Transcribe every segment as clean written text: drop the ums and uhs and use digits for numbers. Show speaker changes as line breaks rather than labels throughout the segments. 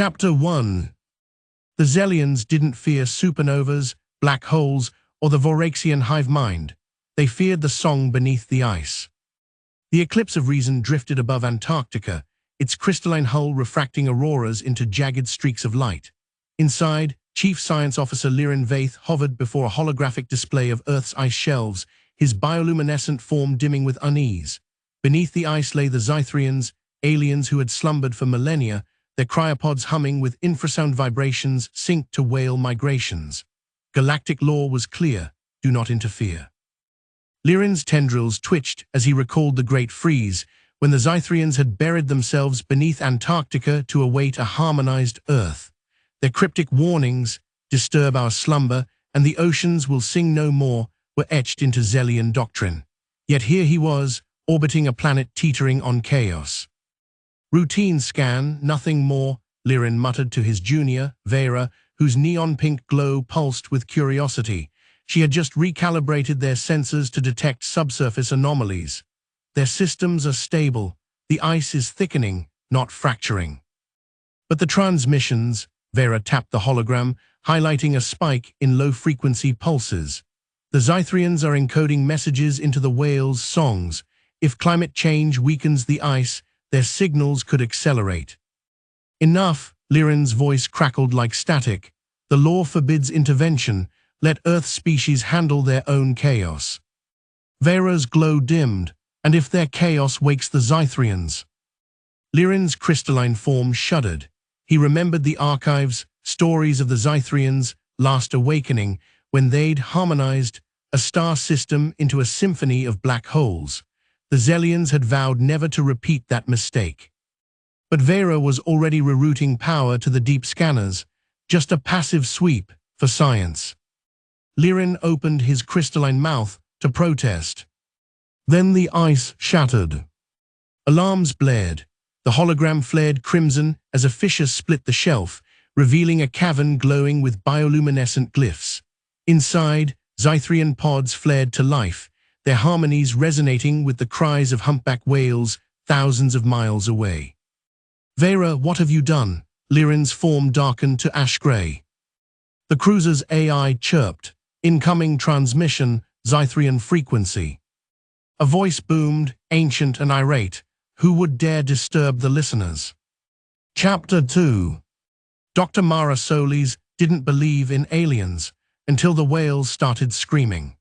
Chapter 1. The Zelians didn't fear supernovas, black holes, or the Voraxian hive-mind. They feared the song beneath the ice. The eclipse of reason drifted above Antarctica, its crystalline hull refracting auroras into jagged streaks of light. Inside, Chief Science Officer Liren Vaith hovered before a holographic display of Earth's ice shelves, his bioluminescent form dimming with unease. Beneath the ice lay the Zelians, aliens who had slumbered for millennia, their cryopods humming with infrasound vibrations synced to whale migrations. Galactic law was clear: do not interfere. Liren's tendrils twitched as he recalled the Great Freeze, when the Zelians had buried themselves beneath Antarctica to await a harmonized Earth. Their cryptic warnings, "Disturb our slumber, and the oceans will sing no more," were etched into Zelian doctrine. Yet here he was, orbiting a planet teetering on chaos. "Routine scan, nothing more," Liren muttered to his junior, Vera, whose neon-pink glow pulsed with curiosity. She had just recalibrated their sensors to detect subsurface anomalies. "Their systems are stable. The ice is thickening, not fracturing." "But the transmissions," Vera tapped the hologram, highlighting a spike in low-frequency pulses. "The Zelians are encoding messages into the whales' songs. If climate change weakens the ice, their signals could accelerate." "Enough," Liren's voice crackled like static. "The law forbids intervention. Let Earth species handle their own chaos." Vera's glow dimmed. "And if their chaos wakes the Zelians?" Liren's crystalline form shuddered. He remembered the archives, stories of the Zelians' last awakening, when they'd harmonized a star system into a symphony of black holes. The Zelians had vowed never to repeat that mistake. But Vera was already rerouting power to the deep scanners, just a passive sweep for science. Liren opened his crystalline mouth to protest. Then the ice shattered. Alarms blared. The hologram flared crimson as a fissure split the shelf, revealing a cavern glowing with bioluminescent glyphs. Inside, Zelian pods flared to life, their harmonies resonating with the cries of humpback whales thousands of miles away. "Vera, what have you done?" Liren's form darkened to ash-gray. The cruiser's AI chirped. "Incoming transmission, Zelian frequency." A voice boomed, ancient and irate. Who would dare disturb the listeners? Chapter 2. Dr. Mara Solis didn't believe in aliens until the whales started screaming.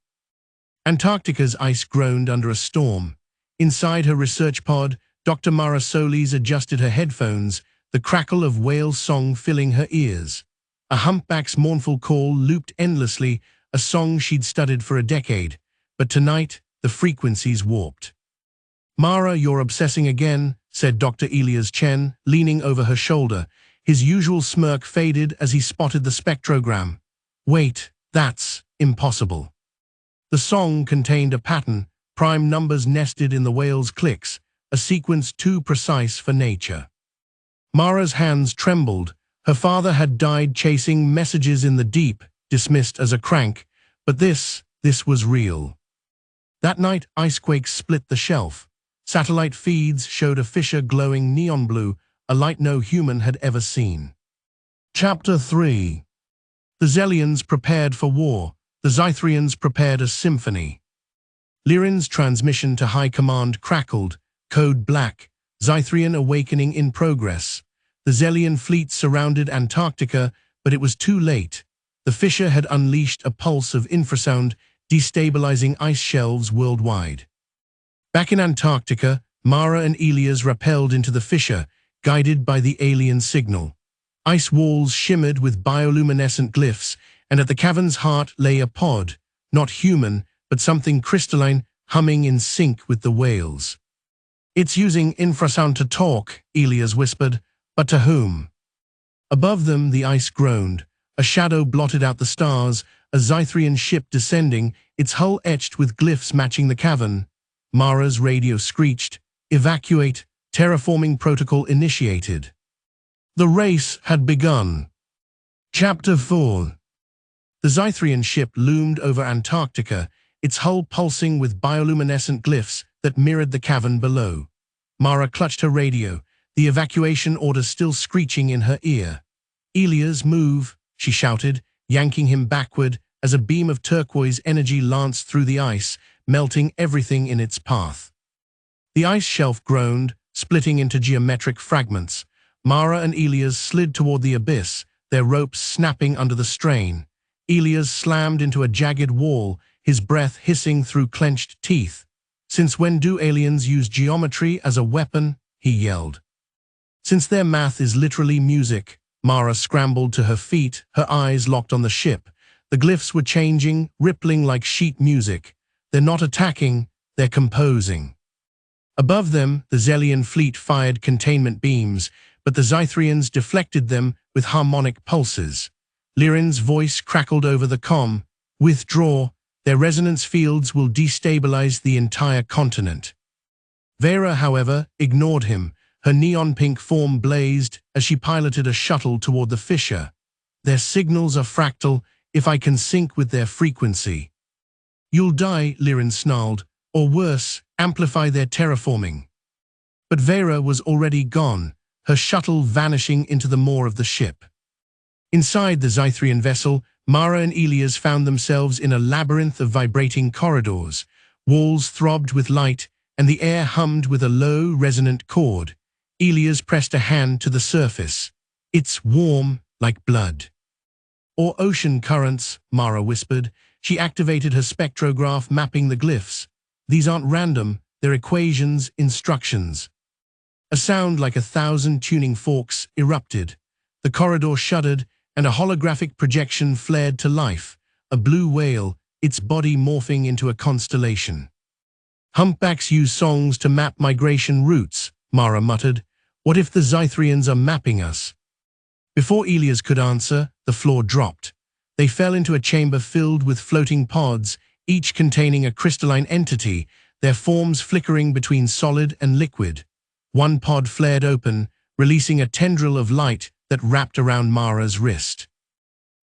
Antarctica's ice groaned under a storm. Inside her research pod, Dr. Mara Solis adjusted her headphones, the crackle of whale song filling her ears. A humpback's mournful call looped endlessly, a song she'd studied for a decade. But tonight, the frequencies warped. "Mara, you're obsessing again," said Dr. Elias Chen, leaning over her shoulder. His usual smirk faded as he spotted the spectrogram. "Wait, that's impossible." The song contained a pattern, prime numbers nested in the whale's clicks, a sequence too precise for nature. Mara's hands trembled. Her father had died chasing messages in the deep, dismissed as a crank, but this was real. That night, icequakes split the shelf. Satellite feeds showed a fissure glowing neon blue, a light no human had ever seen. Chapter 3. The Zelians prepared for war. The Zelians prepared a symphony. Liren's transmission to High Command crackled. Code black. Zelian awakening in progress. The Zelian fleet surrounded Antarctica, but it was too late. The fissure had unleashed a pulse of infrasound, destabilizing ice shelves worldwide. Back in Antarctica, Mara and Elias rappelled into the fissure, guided by the alien signal. Ice walls shimmered with bioluminescent glyphs, and at the cavern's heart lay a pod, not human, but something crystalline, humming in sync with the whales. "It's using infrasound to talk," Elias whispered, "but to whom?" Above them, the ice groaned. A shadow blotted out the stars, a Zelian ship descending, its hull etched with glyphs matching the cavern. Mara's radio screeched, "Evacuate, terraforming protocol initiated." The race had begun. Chapter 4. The Zelian ship loomed over Antarctica, its hull pulsing with bioluminescent glyphs that mirrored the cavern below. Mara clutched her radio. the evacuation order still screeching in her ear. "Elias, move," she shouted, yanking him backward as a beam of turquoise energy lanced through the ice, melting everything in its path. The ice shelf groaned, splitting into geometric fragments. Mara and Elias slid toward the abyss, their ropes snapping under the strain. Elias slammed into a jagged wall, his breath hissing through clenched teeth. "Since when do aliens use geometry as a weapon?" he yelled. "Since their math is literally music." Mara scrambled to her feet, her eyes locked on the ship. The glyphs were changing, rippling like sheet music. "They're not attacking, they're composing." Above them, the Zelian fleet fired containment beams, but the Zythrians deflected them with harmonic pulses. Lirin's voice crackled over the comm. "Withdraw. Their resonance fields will destabilize the entire continent." Vera, however, ignored him. Her neon-pink form blazed as she piloted a shuttle toward the fissure. "Their signals are fractal, if I can sync with their frequency." "You'll die," Lirin snarled, "or worse, amplify their terraforming." But Vera was already gone, her shuttle vanishing into the maw of the ship. Inside the Zythrian vessel, Mara and Elias found themselves in a labyrinth of vibrating corridors. Walls throbbed with light, and the air hummed with a low, resonant chord. Elias pressed a hand to the surface. "It's warm, like blood." "Or ocean currents," Mara whispered. She activated her spectrograph, mapping the glyphs. "These aren't random, they're equations, instructions." A sound like 1,000 tuning forks erupted. The corridor shuddered, and a holographic projection flared to life. A blue whale, its body morphing into a constellation. "Humpbacks use songs to map migration routes," Mara muttered. "What if the Zythrians are mapping us?" Before Elias could answer, the floor dropped. They fell into a chamber filled with floating pods, each containing a crystalline entity, their forms flickering between solid and liquid. One pod flared open, releasing a tendril of light that wrapped around Mara's wrist.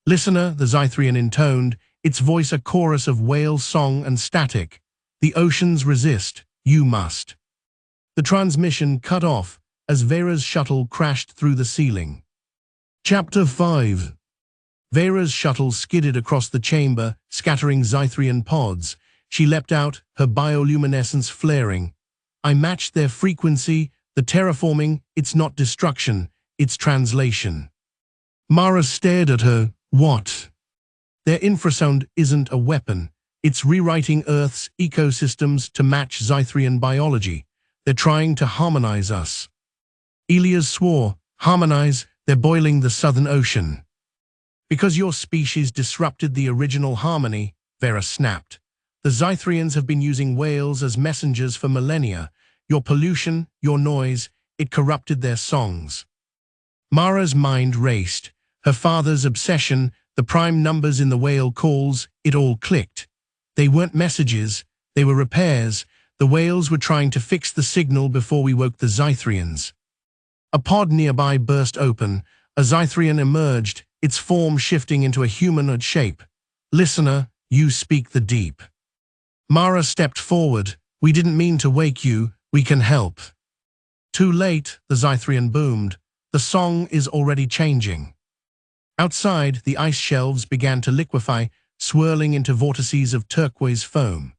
"Listener," the Zythrian intoned, its voice a chorus of whale song and static. "The oceans resist, you must." The transmission cut off as Vera's shuttle crashed through the ceiling. Chapter 5. Vera's shuttle skidded across the chamber, scattering Zythrian pods. She leapt out, her bioluminescence flaring. "I matched their frequency, the terraforming, it's not destruction, it's translation." Mara stared at her. "What?" "Their infrasound isn't a weapon. It's rewriting Earth's ecosystems to match Zythrian biology. They're trying to harmonize us." Elias swore. "Harmonize? They're boiling the Southern Ocean." "Because your species disrupted the original harmony," Vera snapped. "The Zythrians have been using whales as messengers for millennia. Your pollution, your noise, it corrupted their songs." Mara's mind raced. Her father's obsession, the prime numbers in the whale calls, it all clicked. They weren't messages, they were repairs. The whales were trying to fix the signal before we woke the Zythrians. A pod nearby burst open. A Zythrian emerged, its form shifting into a humanoid shape. "Listener, you speak the deep." Mara stepped forward. "We didn't mean to wake you, we can help." "Too late," the Zythrian boomed. "The song is already changing." Outside, the ice shelves began to liquefy, swirling into vortices of turquoise foam.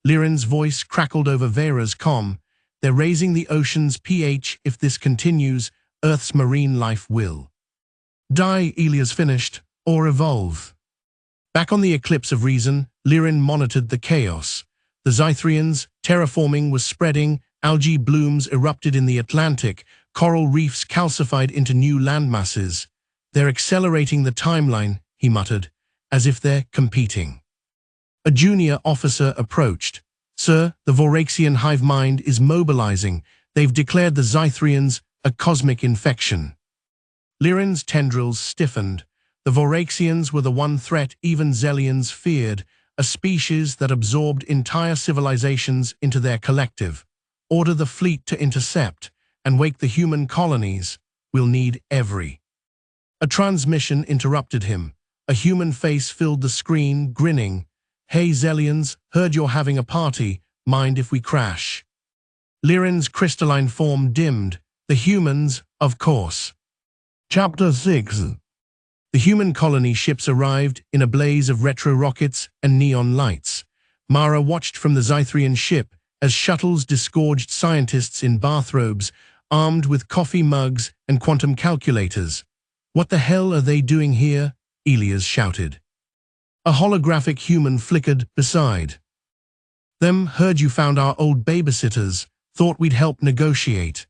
Lirin's voice crackled over Vera's comm. "They're raising the ocean's pH. If this continues, Earth's marine life will die," Elias finished, "or evolve." Back on the eclipse of reason, Lirin monitored the chaos. The Zythrians, terraforming was spreading, algae blooms erupted in the Atlantic, coral reefs calcified into new landmasses. "They're accelerating the timeline," he muttered, "as if they're competing." A junior officer approached. "Sir, the Voraxian hive-mind is mobilizing. They've declared the Zythrians a cosmic infection." Lirin's tendrils stiffened. The Voraxians were the one threat even Zelians feared, a species that absorbed entire civilizations into their collective. "Order the fleet to intercept and wake the human colonies. We'll need every." A transmission interrupted him. A human face filled the screen, grinning. "Hey Zelians, heard you're having a party. Mind if we crash?" Lirin's crystalline form dimmed. The humans, of course. Chapter 6. The human colony ships arrived in a blaze of retro rockets and neon lights. Mara watched from the Zelian ship as shuttles disgorged scientists in bathrobes, armed with coffee mugs and quantum calculators. "What the hell are they doing here?" Elias shouted. A holographic human flickered beside them. "Heard you found our old babysitters. Thought we'd help negotiate."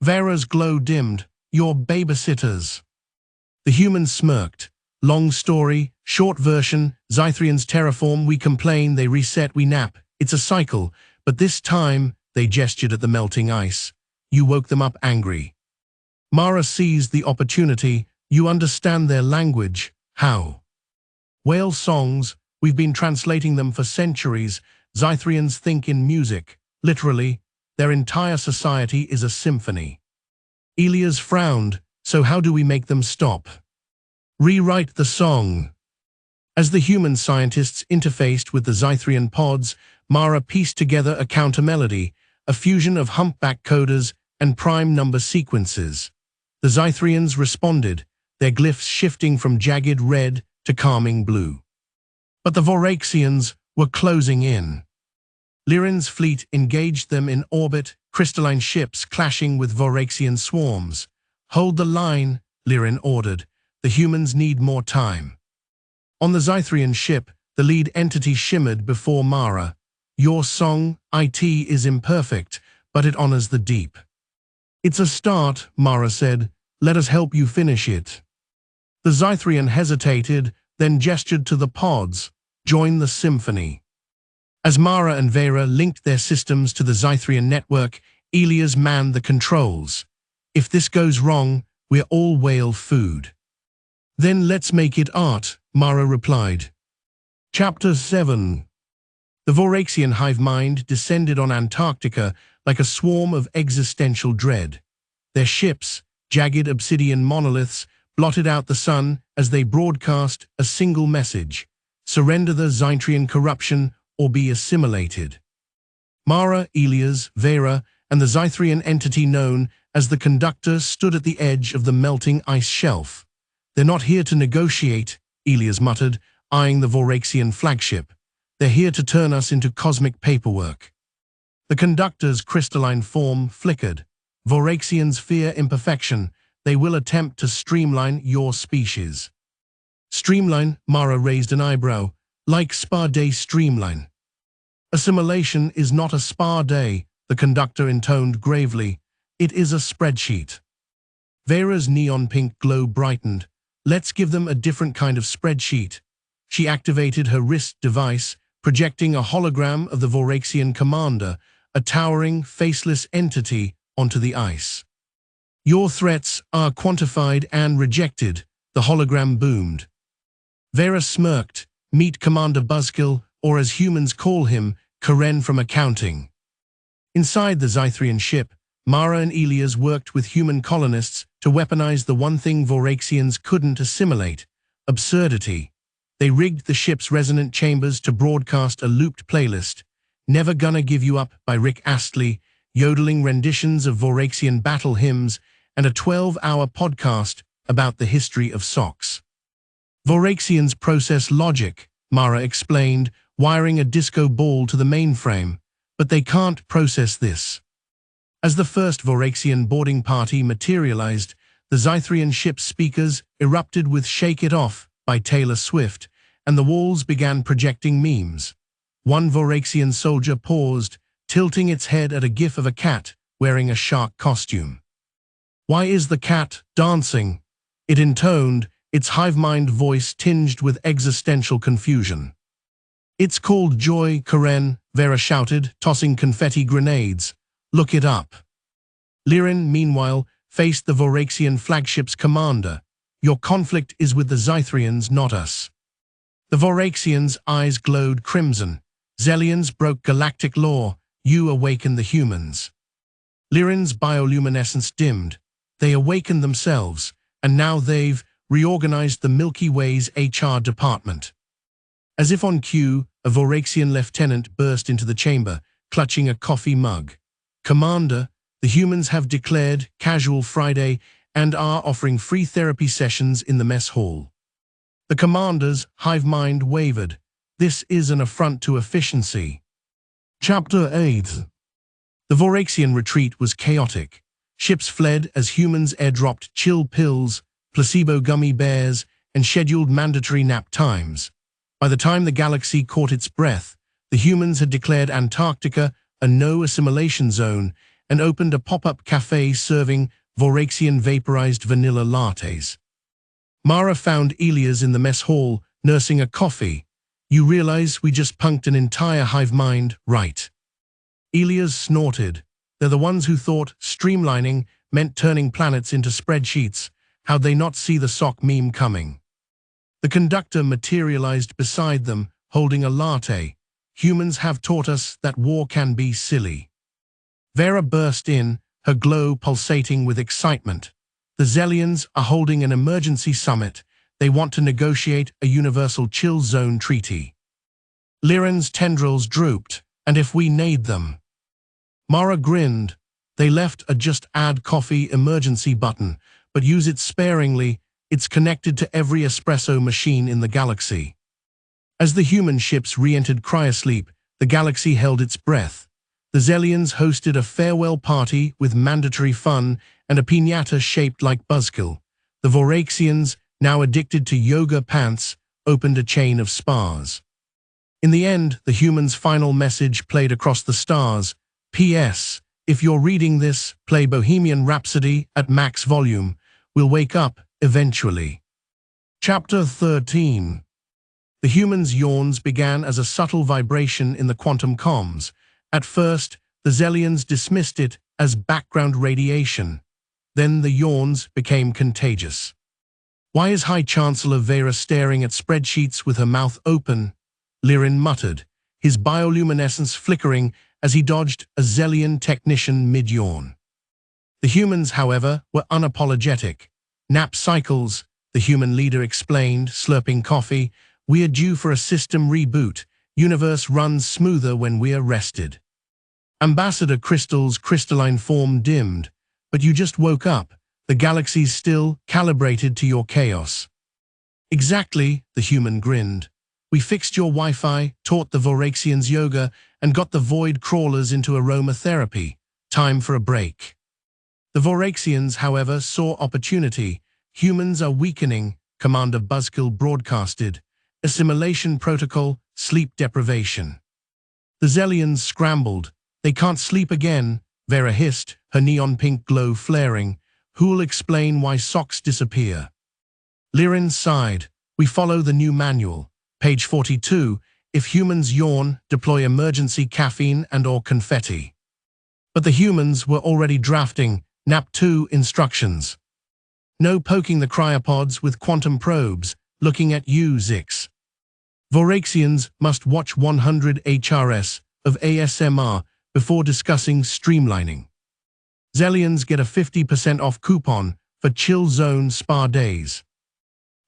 Vera's glow dimmed. "Your babysitters?" The human smirked. "Long story, short version, Zelians terraform, we complain, they reset, we nap. It's a cycle, but this time," they gestured at the melting ice, "you woke them up angry." Mara seized the opportunity. "You understand their language? How?" "Whale songs, we've been translating them for centuries. Zelians think in music. Literally, their entire society is a symphony." Elias frowned. "So how do we make them stop?" "Rewrite the song." As the human scientists interfaced with the Zelian pods, Mara pieced together a counter-melody, a fusion of humpback coders and prime number sequences. The Zelians responded, their glyphs shifting from jagged red to calming blue. But the Voraxians were closing in. Lyran's fleet engaged them in orbit, crystalline ships clashing with Voraxian swarms. "Hold the line," Lyran ordered. "The humans need more time." On the Zelian ship, the lead entity shimmered before Mara. "Your song, IT, is imperfect, but it honors the deep." "It's a start," Mara said. "Let us help you finish it." The Zelian hesitated, then gestured to the pods. "Join the symphony." As Mara and Vera linked their systems to the Zelian network, Elias manned the controls. "If this goes wrong, we're all whale food." "Then let's make it art," Mara replied. Chapter 7. The Voraxian hive-mind descended on Antarctica like a swarm of existential dread. Their ships, jagged obsidian monoliths, blotted out the sun as they broadcast a single message: surrender the Zelian corruption or be assimilated. Mara, Elias, Vera, and the Zelian entity known as the Conductor stood at the edge of the melting ice shelf. "They're not here to negotiate," Elias muttered, eyeing the Voraxian flagship. "They're here to turn us into cosmic paperwork." The Conductor's crystalline form flickered. "Voraxians fear imperfection. They will attempt to streamline your species." "Streamline?" Mara raised an eyebrow. "Like spa day streamline." "Assimilation is not a spa day," the Conductor intoned gravely. "It is a spreadsheet." Vera's neon pink glow brightened. "Let's give them a different kind of spreadsheet." She activated her wrist device, projecting a hologram of the Voraxian commander, a towering, faceless entity, onto the ice. "Your threats are quantified and rejected," the hologram boomed. Vera smirked. "Meet Commander Buzzkill, or as humans call him, Karen from accounting." Inside the Zelian ship, Mara and Elias worked with human colonists to weaponize the one thing Voraxians couldn't assimilate: absurdity. They rigged the ship's resonant chambers to broadcast a looped playlist, "Never Gonna Give You Up" by Rick Astley, yodeling renditions of Voraxian battle hymns, and a 12-hour podcast about the history of socks. "Voraxians process logic," Mara explained, wiring a disco ball to the mainframe, "but they can't process this." As the first Voraxian boarding party materialized, the Zelian ship's speakers erupted with "Shake It Off" by Taylor Swift, and the walls began projecting memes. One Voraxian soldier paused, tilting its head at a gif of a cat wearing a shark costume. "Why is the cat dancing?" it intoned, its hive-mind voice tinged with existential confusion. "It's called joy, Karen," Vera shouted, tossing confetti grenades. "Look it up." Lyran, meanwhile, faced the Voraxian flagship's commander. "Your conflict is with the Zelians, not us." The Voraxians' eyes glowed crimson. "Zelians broke galactic law. You awakened the humans." Lyran's bioluminescence dimmed. "They awakened themselves, and now they've reorganized the Milky Way's HR department." As if on cue, a Voraxian lieutenant burst into the chamber, clutching a coffee mug. "Commander, The humans have declared casual Friday and are offering free therapy sessions in the mess hall. The commander's hive-mind wavered. This is an affront to efficiency. Chapter 8. The Voraxian retreat was chaotic. Ships fled as humans airdropped chill pills, placebo gummy bears, and scheduled mandatory nap times. By the time the galaxy caught its breath, the humans had declared Antarctica a no-assimilation zone and opened a pop-up cafe serving Voraxian vaporized vanilla lattes. Mara found Elias in the mess hall, nursing a coffee. "You realize we just punked an entire hive mind, right?" Elias snorted. "They're the ones who thought streamlining meant turning planets into spreadsheets. How'd they not see the sock meme coming?" The conductor materialized beside them, holding a latte. "Humans have taught us that war can be silly." Vera burst in, her glow pulsating with excitement. "The Zelians are holding an emergency summit. They want to negotiate a universal chill zone treaty." Liren's tendrils drooped. "And if we nade them?" Mara grinned. "They left a just add coffee emergency button, but use it sparingly. It's connected to every espresso machine in the galaxy." As the human ships re-entered cryosleep, the galaxy held its breath. The Zelians hosted a farewell party with mandatory fun and a piñata shaped like buzzkill. The Voraxians, now addicted to yoga pants, opened a chain of spas. In the end, the humans' final message played across the stars. "P.S. If you're reading this, play Bohemian Rhapsody at max volume. We'll wake up eventually." Chapter 13. The humans' yawns began as a subtle vibration in the quantum comms. At first, the Zelians dismissed it as background radiation. Then the yawns became contagious. "Why is High Chancellor Vera staring at spreadsheets with her mouth open?" Liren muttered, his bioluminescence flickering as he dodged a Zelian technician mid-yawn. The humans, however, were unapologetic. "Nap cycles," the human leader explained, slurping coffee. "We are due for a system reboot. Universe runs smoother when we are rested." Ambassador Crystal's crystalline form dimmed. "But you just woke up. The galaxy's still calibrated to your chaos." "Exactly," the human grinned. "We fixed your Wi-Fi, taught the Voraxians yoga, and got the void crawlers into aromatherapy. Time for a break." The Voraxians, however, saw opportunity. "Humans are weakening," Commander Buzzkill broadcasted. "Assimilation protocol, sleep deprivation." The Zelians scrambled. "They can't sleep again," Vera hissed, her neon pink glow flaring. "Who'll explain why socks disappear?" Liren sighed. "We follow the new manual. Page 42, if humans yawn, deploy emergency caffeine and/or confetti." But the humans were already drafting Nap 2 instructions. "No poking the cryopods with quantum probes. Looking at you, Zix. Voraxians must watch 100 HRS of ASMR before discussing streamlining. Zelians get a 50% off coupon for chill zone spa days.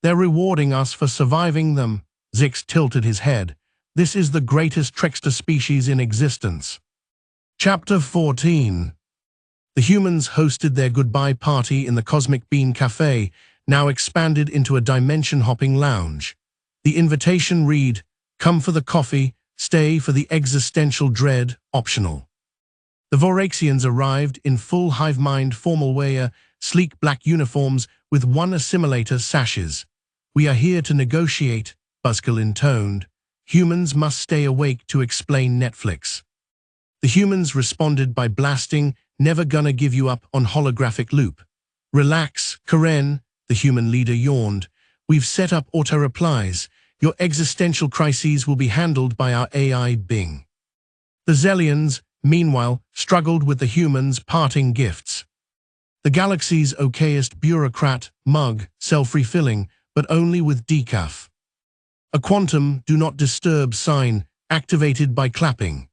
They're rewarding us for surviving them." Zix tilted his head. "This is the greatest trickster species in existence." Chapter 14. The humans hosted their goodbye party in the Cosmic Bean Cafe, now expanded into a dimension-hopping lounge. The invitation read, "Come for the coffee, stay for the existential dread, optional." The Voraxians arrived in full hive-mind formal wear, sleek black uniforms with one assimilator sashes. "We are here to negotiate," Buzzkill intoned. "Humans must stay awake to explain Netflix." The humans responded by blasting "Never Gonna Give You Up" on holographic loop. "Relax, Karen," the human leader yawned. "We've set up auto-replies. Your existential crises will be handled by our AI Bing." The Zelians, meanwhile, struggled with the humans' parting gifts. The galaxy's okayest bureaucrat mug, self-refilling, but only with decaf. A quantum do not disturb sign activated by clapping.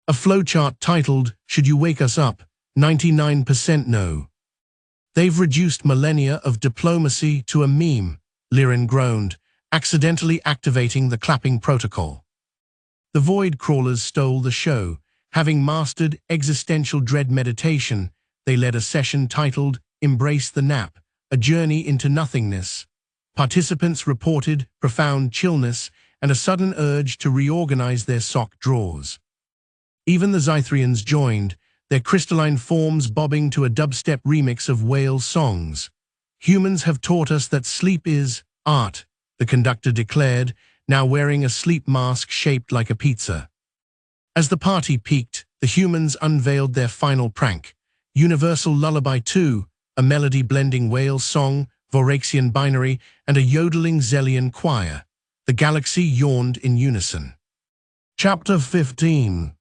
A flowchart titled, "Should You Wake Us Up? 99% No." "They've reduced millennia of diplomacy to a meme," Liren groaned, accidentally activating the clapping protocol. The void crawlers stole the show, Having mastered existential dread meditation, they led a session titled Embrace the Nap, a journey into nothingness. Participants reported profound chillness and a sudden urge to reorganize their sock drawers. Even the Zelians joined, their crystalline forms bobbing to a dubstep remix of whale songs. Humans have taught us that sleep is art, the conductor declared, now wearing a sleep mask shaped like a pizza. As the party peaked, the humans unveiled their final prank, Universal Lullaby 2, a melody blending whale song, Voraxian binary, and a yodeling Zelian choir. The galaxy yawned in unison. Chapter 15.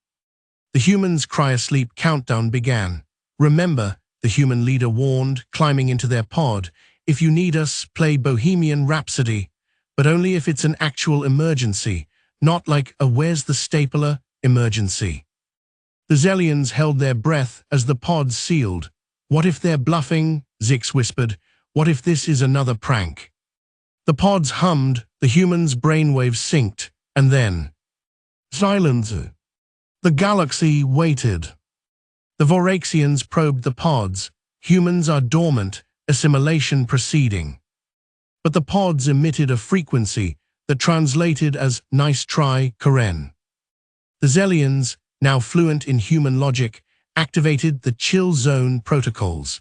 The humans' cryosleep countdown began. Remember, the human leader warned, climbing into their pod, if you need us, play Bohemian Rhapsody, but only if it's an actual emergency, not like a where's the stapler emergency. The Zelians held their breath as the pods sealed. What if they're bluffing? Zix whispered. What if this is another prank? The pods hummed, the humans' brainwaves synced, and then silence. The galaxy waited. The Voraxians probed the pods. Humans are dormant, assimilation proceeding. But the pods emitted a frequency that translated as nice try, Karen. The Zelians, now fluent in human logic, activated the chill zone protocols.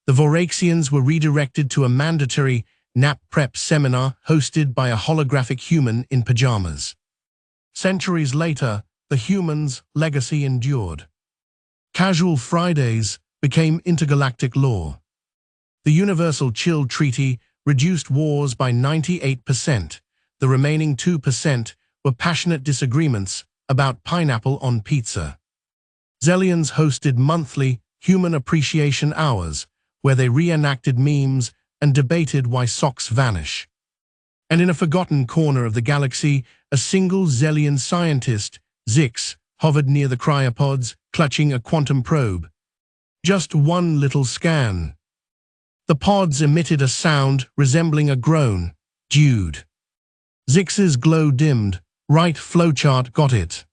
The Voraxians were redirected to a mandatory nap prep seminar hosted by a holographic human in pajamas. Centuries later, the humans' legacy endured. Casual Fridays became intergalactic law. The Universal Chill Treaty reduced wars by 98%. The remaining 2% were passionate disagreements about pineapple on pizza. Zelians hosted monthly Human Appreciation Hours, where they reenacted memes and debated why socks vanish. And in a forgotten corner of the galaxy, a single Zelian scientist, Zix, hovered near the cryopods, clutching a quantum probe. Just one little scan. The pods emitted a sound resembling a groan. Jude. Zix's glow dimmed. Right flowchart got it.